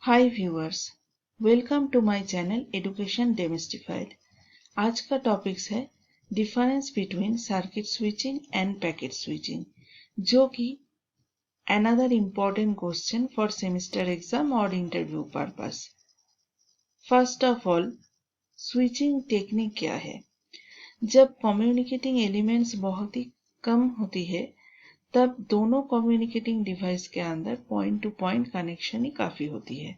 Hi viewers, welcome to my channel education demystified. आज का topics है difference between circuit switching and packet switching, जो कि another important question for semester exam और interview purpose. First of all, switching technique क्या है? जब communicating elements बहुत ही कम होती है तब दोनों कम्युनिकेटिंग डिवाइस के अंदर पॉइंट टू पॉइंट कनेक्शन ही काफी होती है।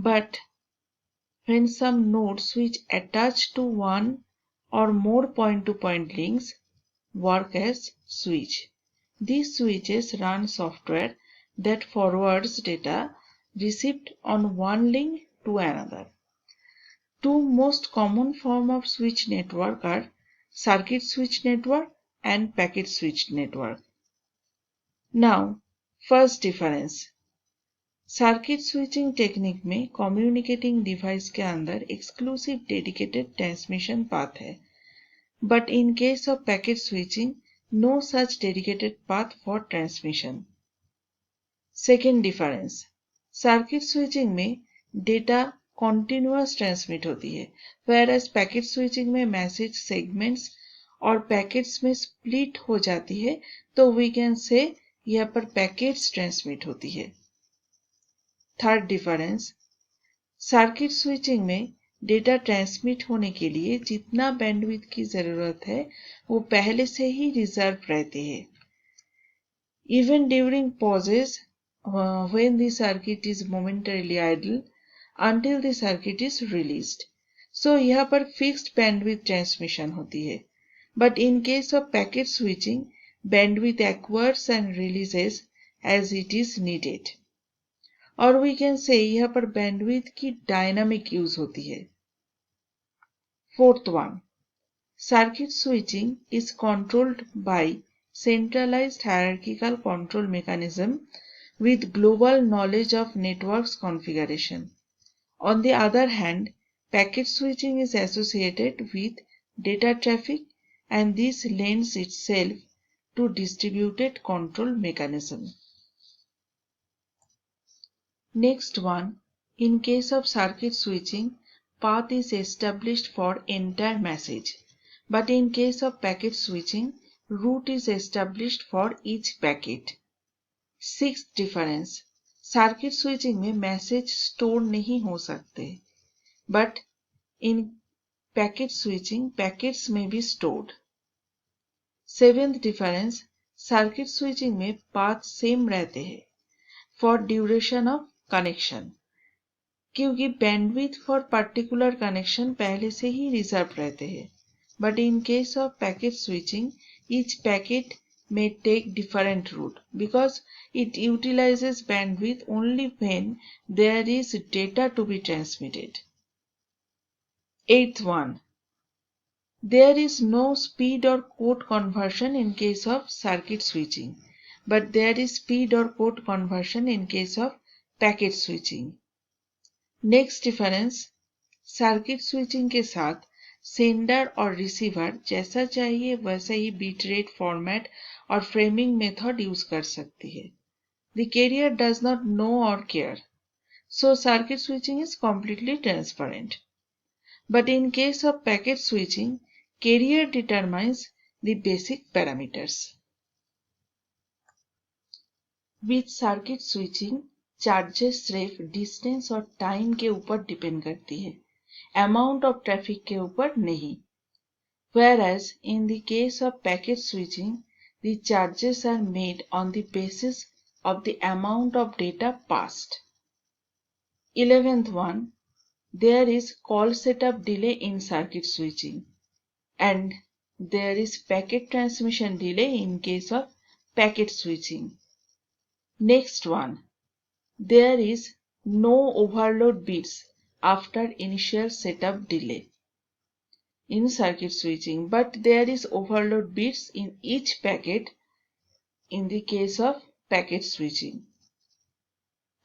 But when some nodes switch attached to one or more point-to-point links work as switch. These switches run software that forwards data received on one link to another. Two most common forms of switch network are circuit switch network and packet switch network. Now, first difference. Circuit switching technique में communicating device के अंदर exclusive dedicated transmission path है, but in case of packet switching no such dedicated path for transmission. Second difference, circuit switching में data continuous transmit होती है, whereas packet switching में message segments और packets में split हो जाती है, तो वी कैन से यहाँ पर पैकेट्स ट्रांसमिट होती है। थर्ड डिफरेंस, सर्किट स्विचिंग में डेटा ट्रांसमिट होने के लिए जितना बैंडविड्थ की जरूरत है वो पहले से ही रिजर्व रहते हैं। Even during pauses when the circuit is momentarily idle until the circuit is released. So यहाँ पर फिक्स्ड बैंडविड्थ ट्रांसमिशन होती है, but in case of packet switching bandwidth acquires and releases as it is needed, और we can say यहाँ पर bandwidth की dynamic use होती है। Fourth one, circuit switching is controlled by centralized hierarchical control mechanism with global knowledge of network's configuration. On the other hand, packet switching is associated with data traffic, and this lends itself to distributed control mechanism. Next one, in case of circuit switching, path is established for entire message, but in case of packet switching, route is established for each packet. Sixth difference, circuit switching में message store नहीं हो सकते, but in packet switching packets में भी stored. Seventh difference, circuit switching में path same रहते हैं for duration of connection, क्योंकि बैंडविड्थ फॉर पर्टिकुलर कनेक्शन पहले से ही रिजर्व रहते हैं, but in case of packet switching each packet may take different route because it utilizes bandwidth only when there is data to be transmitted. Eighth one, there is no speed or code conversion in case of circuit switching, but there is speed or code conversion in case of packet switching. Next difference, circuit switching के साथ sender और receiver जैसा चाहिए वैसा ही bit rate format और framing method use कर सकती है। The carrier does not know और care, so circuit switching is completely transparent. But in case of packet switching, carrier determines the basic parameters. With circuit switching, charges सिर्फ distance और time के ऊपर depend करती है, अमाउंट ऑफ ट्रैफिक के ऊपर नहीं। Whereas in the case of packet switching, the charges are made on the basis of the amount of data passed. 11th one, there is call setup delay in circuit switching, and there is packet transmission delay in case of packet switching. Next one, there is no overload bits after initial setup delay in circuit switching, but there is overload bits in each packet in the case of packet switching.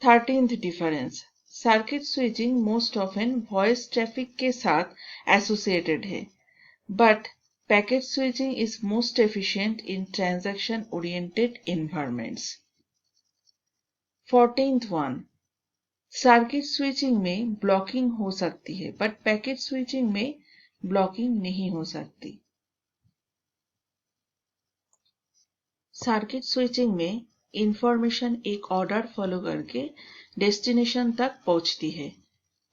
13th difference, circuit switching most often voice traffic के साथ associated है, but packet switching is most efficient in transaction oriented environments. 14th one, circuit switching में blocking हो सकती है but packet switching में blocking नहीं हो सकती। सर्किट स्विचिंग में इंफॉर्मेशन एक ऑर्डर फॉलो करके डेस्टिनेशन तक पहुंचती है,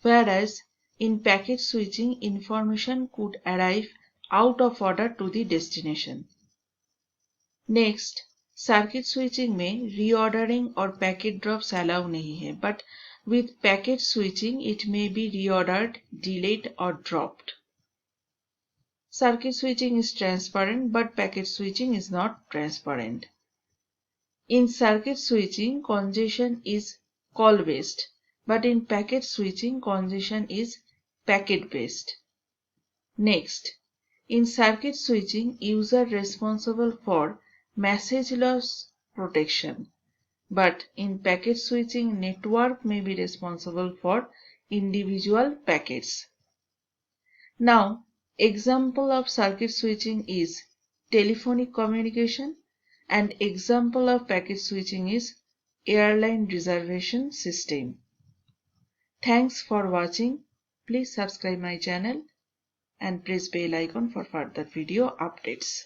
whereas in packet switching information could arrive out of order to the destination. Next, circuit switching में रीऑर्डरिंग और पैकेट ड्रॉप्स अलाउ नहीं है, but with packet switching it may be reordered, delayed or dropped. Circuit switching is transparent, but packet switching is not transparent. In circuit switching, congestion is call-based, but in packet switching, congestion is packet-based. Next, in circuit switching, user responsible for message loss protection, but in packet switching, network may be responsible for individual packets. Now, example of circuit switching is telephonic communication and example of packet switching is airline reservation system. Thanks for watching. Please subscribe my channel and press bell icon for further video updates.